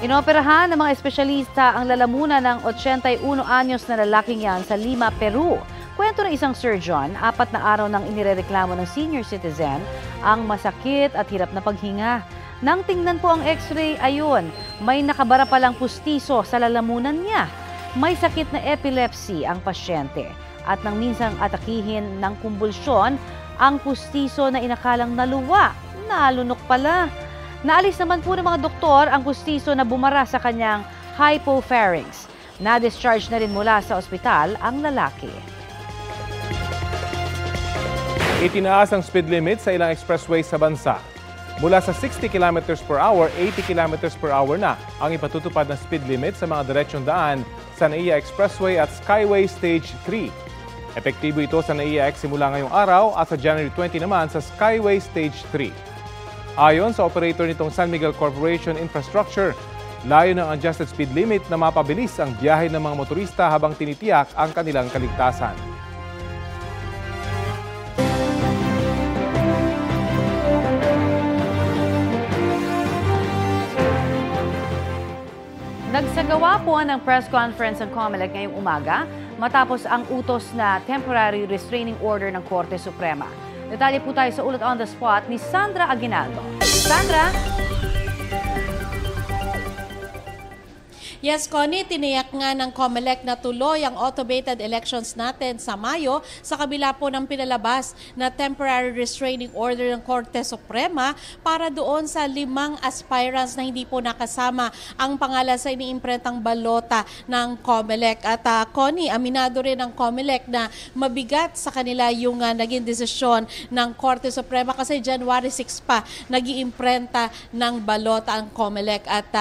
Inoperahan ng mga espesyalista ang lalamunan ng 81 anyos na lalaking yan sa Lima, Peru. Kwento ng isang surgeon, 4 na araw nang inirereklamo ng senior citizen ang masakit at hirap na paghinga. Nang tingnan po ang x-ray, ayun, may nakabara palang pustiso sa lalamunan niya. May sakit na epilepsy ang pasyente at nang minsang atakihin ng kumbulsyon, ang pustiso na inakalang naluwa, nalunok pala. Naalis naman po ng mga doktor ang pustiso na bumara sa kanyang hypopharynx. Na-discharge na rin mula sa ospital ang lalaki. Itinaas ang speed limit sa ilang expressways sa bansa. Mula sa 60 km per hour, 80 km per hour na ang ipatutupad na speed limit sa mga diretsyong daan sa NAIA Expressway at Skyway Stage 3. Epektibo ito sa NAIA X simula ngayong araw at sa January 20 naman sa Skyway Stage 3. Ayon sa operator nitong San Miguel Corporation Infrastructure, layo ng adjusted speed limit na mapabilis ang biyahe ng mga motorista habang tinitiyak ang kanilang kaligtasan. Nagsagawa po ng press conference ang COMELEC ngayong umaga matapos ang utos na temporary restraining order ng Korte Suprema. Detalye po tayo sa ulat on the spot ni Sandra Aguinaldo. Sandra? Yes, Connie, tiniyak nga ng COMELEC na tuloy ang automated elections natin sa Mayo sa kabila po ng pinalabas na temporary restraining order ng Korte Suprema para doon sa 5 aspirants na hindi po nakasama ang pangalan sa iniimprentang balota ng COMELEC. At Connie, aminado rin ng COMELEC na mabigat sa kanila yung naging desisyon ng Korte Suprema kasi January 6 pa nag-iimprenta ng balota ang COMELEC at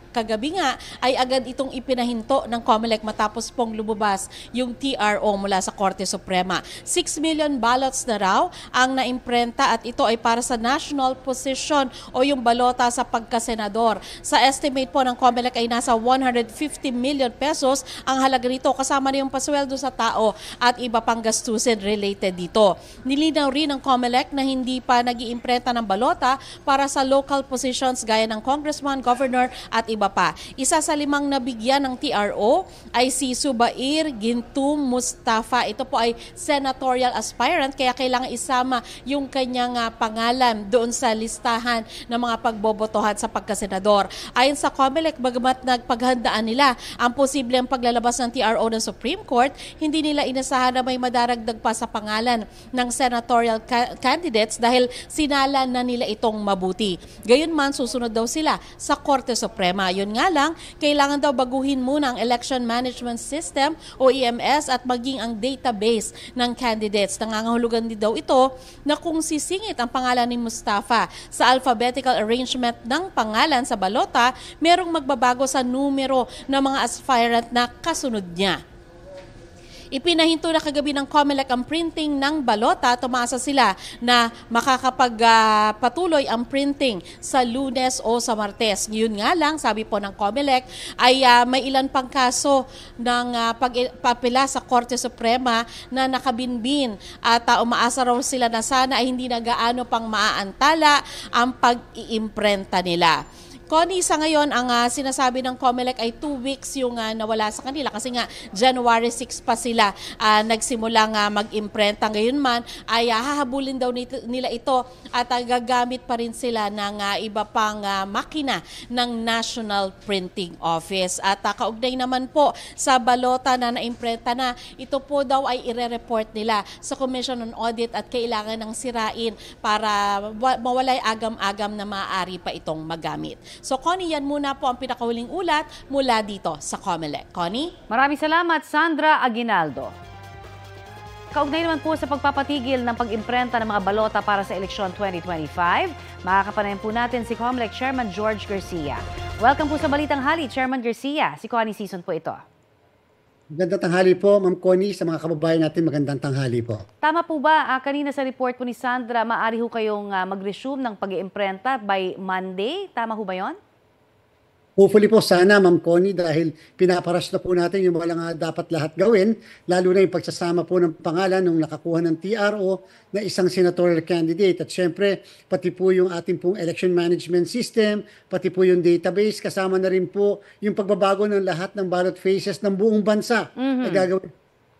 kagabi nga ay agad itong ipinahinto ng COMELEC matapos pong lumabas yung TRO mula sa Korte Suprema. 6 million ballots na raw ang naimprenta at ito ay para sa national position o yung balota sa pagkasenador. Sa estimate po ng COMELEC ay nasa 150 million pesos ang halaga nito kasama na yung pasweldo sa tao at iba pang gastusin related dito. Nilinaw rin ng COMELEC na hindi pa nag-iimprenta ng balota para sa local positions gaya ng congressman, governor at iba pa. Isa sa 5 nabigyan ng TRO ay si Zubair Gintum Mustafa. Ito po ay senatorial aspirant kaya kailangan isama yung kanyang pangalan doon sa listahan ng mga pagbobotohan sa pagkasenador. Ayon sa COMELEC, bagamat nagpaghandaan nila ang posibleng paglalabas ng TRO ng Supreme Court, hindi nila inasahan na may madaragdag pa sa pangalan ng senatorial candidates dahil sinala na nila itong mabuti. Gayunman, susunod daw sila sa Korte Suprema. Yun nga lang, kailangan daw baguhin muna ang Election Management System o EMS at maging ang database ng candidates. Nangangahulugan din daw ito na kung sisingit ang pangalan ni Mustafa sa alphabetical arrangement ng pangalan sa balota, merong magbabago sa numero ng mga aspirant na kasunod niya. Ipinahinto na kagabi ng COMELEC ang printing ng balota. Tumasa sila na makakapagpatuloy ang printing sa Lunes o sa Martes. Yun nga lang, sabi po ng COMELEC, ay may ilan pang kaso ng pagpapila sa Korte Suprema na nakabinbin at umaasa raw sila na sana ay hindi na gaano pang maaantala ang pag-iimprenta nila. Connie, sa ngayon, ang sinasabi ng COMELEC ay 2 weeks yung nawala sa kanila kasi nga January 6 pa sila nagsimulang mag-imprenta. Ngayon man ay hahabulin daw nila ito at gagamit pa rin sila ng iba pang makina ng National Printing Office. At kaugnay naman po sa balota na naimprenta na, ito po daw ay ire-report nila sa Commission on Audit at kailangan ng sirain para mawalay agam-agam na maaari pa itong magamit. So Connie, yan muna po ang pinakahuling ulat mula dito sa COMELEC. Connie? Maraming salamat, Sandra Aguinaldo. Kaugnay naman po sa pagpapatigil ng pag-imprenta ng mga balota para sa eleksyon 2025, makakapanayan po natin si COMELEC Chairman George Garcia. Welcome po sa Balitang Hali, Chairman Garcia. Si Connie Season po ito. Magandang tanghali po, Ma'am Connie, sa mga kababayan natin, magandang tanghali po. Tama po ba, kanina sa report po ni Sandra, maaari ho kayong mag-resume ng pag-iimprenta by Monday? Tama ho ba yon? Hopefully po sana, Ma'am Connie, dahil pinaparas na po natin yung mga dapat lahat gawin, lalo na yung pagsasama po ng pangalan ng nakakuha ng TRO na isang senatorial candidate. At syempre, pati po yung ating pong election management system, pati po yung database, kasama na rin po yung pagbabago ng lahat ng ballot phases ng buong bansa na gagawin.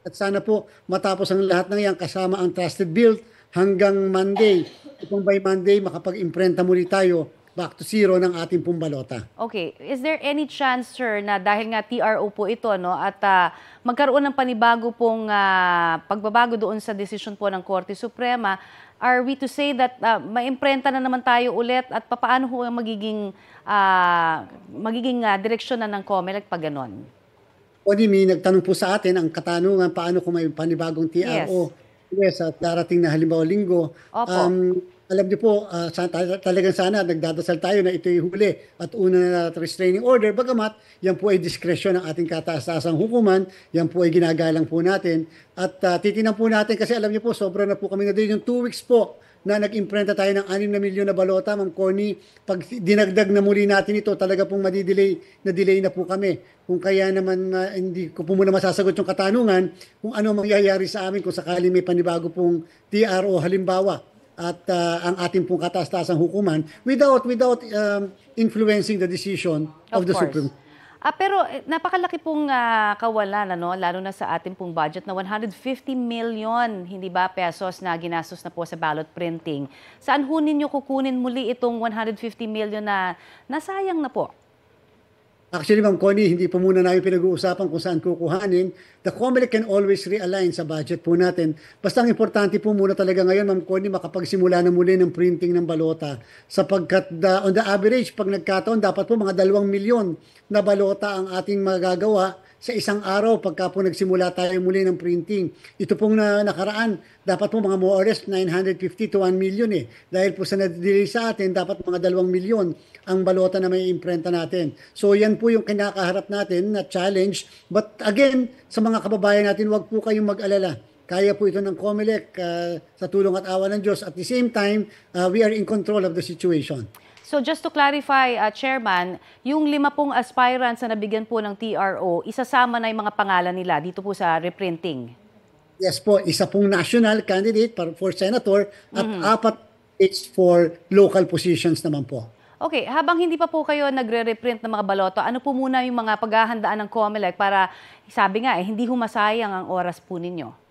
At sana po matapos ang lahat ng yan kasama ang trusted build hanggang Monday. Itong by Monday, makapag-imprenta muli tayo back to zero ng ating pong balota. Okay. Is there any chance, sir, na dahil nga TRO po ito, no, at magkaroon ng panibago pong pagbabago doon sa desisyon po ng Korte Suprema, are we to say that maimprenta na naman tayo ulit at papaano ho ang magiging direksyon na ng COMELEC pag ganon? May nagtanong po sa atin ang katanungan paano kung may panibagong TRO. Yes, at darating na halimbawa linggo. Opo. Alam niyo po, talagang sana nagdadasal tayo na ito'y huli at una na restraining order. Bagamat, yan po ay diskresyon ng ating kataas-taasang hukuman. Yan po ay ginagalang po natin. At titinan po natin kasi alam niyo po, sobra na po kami na din yung 2 weeks po na nag-imprenta tayo ng 6 na milyon na balota, Ma'am Connie. Pag dinagdag na muli natin ito, talaga pong delay na po kami. Kung kaya naman hindi ko po muna masasagot yung katanungan kung ano mangyayari sa amin kung sakali may panibago pong TRO halimbawa at ang ating pong kataas-taasang hukuman without influencing the decision of the Supreme Court. Pero napakalaki pong kawalan, ano, lalo na sa ating pong budget na 150 million, hindi ba, pesos na ginastos na po sa ballot printing. Saan ho ninyo kukunin muli itong 150 million na nasayang na po? Actually, Ma'am Connie, hindi po muna namin pinag-uusapan kung saan kukuhanin. The COMELEC can always realign sa budget po natin. Basta ang importante po muna talaga ngayon, Ma'am Connie, makapagsimula na muli ng printing ng balota. Sapagkat on the average, pag nagkataon, dapat po mga 2 milyon na balota ang ating magagawa sa isang araw pagka po nagsimula tayo muli ng printing. Ito pong nakaraan, dapat po mga more or less 950 to 1 million eh. Dahil po sa na-delay sa atin, dapat mga 2 milyon ang balota na may imprenta natin. So yan po yung kinakaharap natin na challenge. But again, sa mga kababayan natin, wag po kayong mag-alala. Kaya po ito ng COMELEC sa tulong at awa ng Diyos. At the same time, we are in control of the situation. So just to clarify, Chairman, yung 5 pong aspirants na nabigyan po ng TRO, isasama na yung mga pangalan nila dito po sa reprinting? Yes po, isa pong national candidate for senator at 4 it's for local positions naman po. Okay, habang hindi pa po kayo nagre-reprint ng mga baloto, ano po muna yung mga paghahandaan ng COMELEC para, sabi nga, hindi humasayang ang oras po ninyo?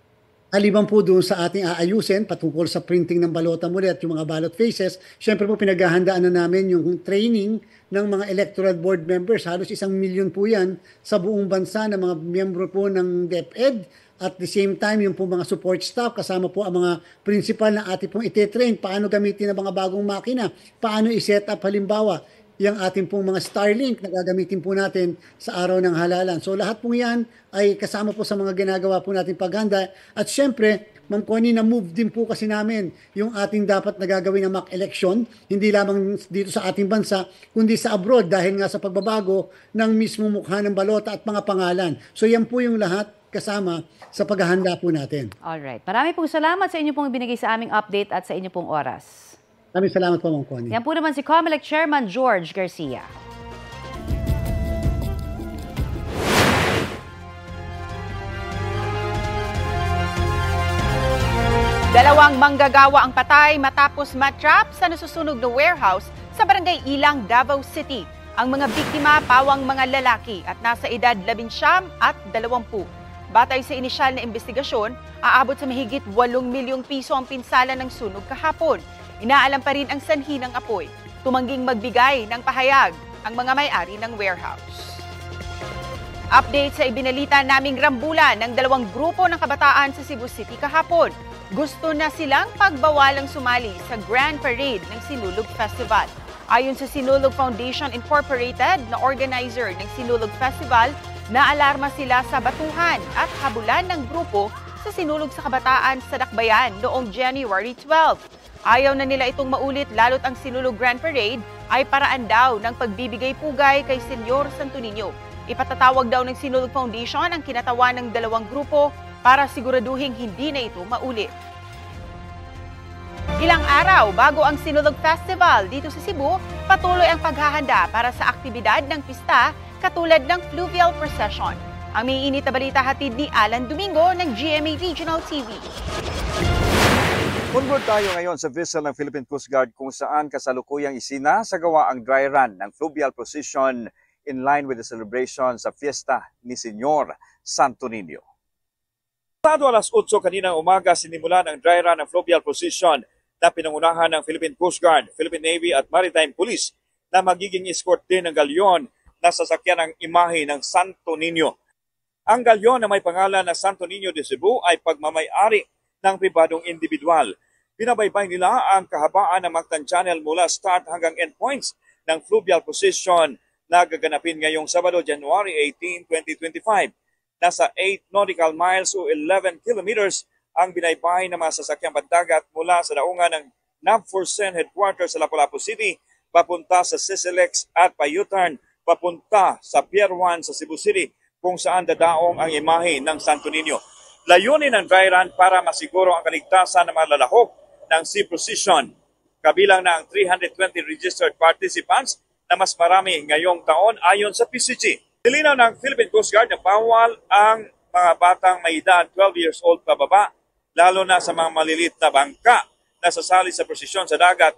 Aliban po doon sa ating aayusin patungkol sa printing ng balota muli at yung mga ballot faces, syempre po pinaghahandaan na namin yung training ng mga electoral board members. Halos 1 milyon po yan sa buong bansa na mga miyembro po ng DepEd. At the same time, yung po mga support staff, kasama po ang mga principal na ating pong ite-train, paano gamitin ang mga bagong makina, paano i-set up halimbawa yung ating pong mga Starlink na gagamitin po natin sa araw ng halalan. So lahat po yan ay kasama po sa mga ginagawa po natin paghanda. At syempre, Ma'am Connie, na-move din po kasi namin yung ating dapat nagagawin na mock election, hindi lamang dito sa ating bansa, kundi sa abroad dahil nga sa pagbabago ng mismo mukha ng balota at mga pangalan. So yan po yung lahat kasama sa paghahanda po natin. Alright. Marami pong salamat sa inyo pong binigay sa aming update at sa inyo pong oras. Maraming salamat po, Ma'am Connie. Yan po naman si COMELEC Chairman George Garcia. Dalawang manggagawa ang patay matapos matrap sa nasusunog na warehouse sa Barangay Ilang, Davao City. Ang mga biktima pawang mga lalaki at nasa edad 19 at 20. Batay sa inisyal na investigasyon, aabot sa mahigit 8 milyong piso ang pinsala ng sunog kahapon. Inaalam pa rin ang sanhi ng apoy. Tumangging magbigay ng pahayag ang mga may-ari ng warehouse. Update sa ibinalita naming rambulan ng 2 grupo ng kabataan sa Cebu City kahapon. Gusto na silang pagbawalang sumali sa Grand Parade ng Sinulog Festival. Ayon sa Sinulog Foundation Incorporated na organizer ng Sinulog Festival, naalarma sila sa batuhan at habulan ng grupo sa Sinulog sa Kabataan sa Dakbayan noong January 12. Ayaw na nila itong maulit lalo't ang Sinulog Grand Parade ay paraan daw ng pagbibigay pugay kay Senyor Santo Niño. Ipatatawag daw ng Sinulog Foundation ang kinatawan ng 2 grupo para siguraduhing hindi na ito maulit. Ilang araw bago ang Sinulog Festival dito sa Cebu, patuloy ang paghahanda para sa aktibidad ng pista katulad ng fluvial procession. Ang may init na balita hatid ni Alan Domingo ng GMA Regional TV. Onboard tayo ngayon sa vessel ng Philippine Coast Guard kung saan kasalukuyang isinasagawa ang dry run ng fluvial procession in line with the celebration sa fiesta ni Señor Santo Niño. Pasado alas 8 kaninang umaga sinimula ng dry run ng fluvial procession na pinangunahan ng Philippine Coast Guard, Philippine Navy at Maritime Police na magiging escort din ng galyon na sasakyan ng imahe ng Santo Niño. Ang galyon na may pangalan na Santo Niño de Cebu ay pagmamay-ari ng pribadong individual. Binabaybay nila ang kahabaan ng Mactan Channel mula start hanggang endpoints ng fluvial procession na gaganapin ngayong Sabado, January 18, 2025. Nasa 8 nautical miles o 11 kilometers ang binaybay ng mga sasakyang pandagat mula sa daungan ng NAVFORCEN headquarters sa Lapu-Lapu City papunta sa Sisilex at Payutan papunta sa Pier 1 sa Cebu City kung saan dadaong ang imahe ng Santo Niño. Layunin ng dry run para masiguro ang kaligtasan ng mga lalahok ng sea procession. Kabilang na ang 320 registered participants na mas marami ngayong taon ayon sa PCG. Nilinaw ng Philippine Coast Guard na bawal ang mga batang may edad 12 years old pababa, lalo na sa mga malilit na bangka na sasali sa prosesyon sa dagat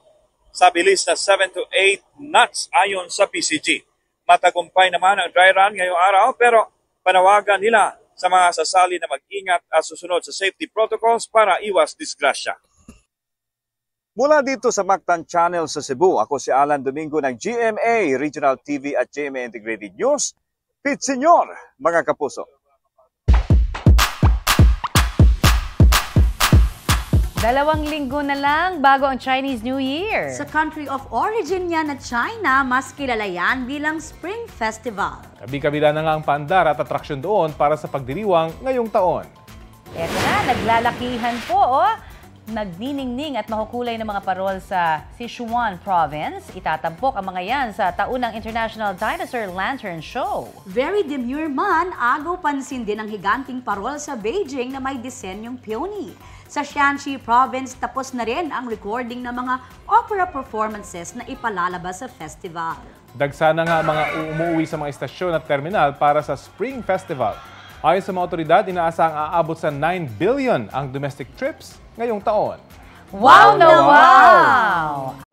sa bilis na 7 to 8 knots ayon sa PCG. Matagumpay naman ang dry run ngayong araw pero panawagan nila sa mga sasali na mag-ingat at susunod sa safety protocols para iwas disgrasya. Mula dito sa Mactan Channel sa Cebu, ako si Alan Domingo ng GMA Regional TV at GMA Integrated News. Pit Senyor, mga kapuso. 2 linggo na lang bago ang Chinese New Year. Sa country of origin niya na China, mas kilala yan bilang Spring Festival. Kabi-kabila na nga ang paandar at atraksyon doon para sa pagdiriwang ngayong taon. Eto na, naglalakihan po, Nagniningning at makukulay ng mga parol sa Sichuan Province. Itatampok ang mga yan sa taunang International Dinosaur Lantern Show. Very demure man, agaw pansin din ang higanting parol sa Beijing na may disenyong peony. Sa Shanxi Province, tapos na rin ang recording ng mga opera performances na ipalalabas sa festival. Dagsa na nga mga umuwi sa mga istasyon at terminal para sa Spring Festival. Ayon sa mga otoridad, inaasang aabot sa 9 billion ang domestic trips ngayong taon. Wow na wow!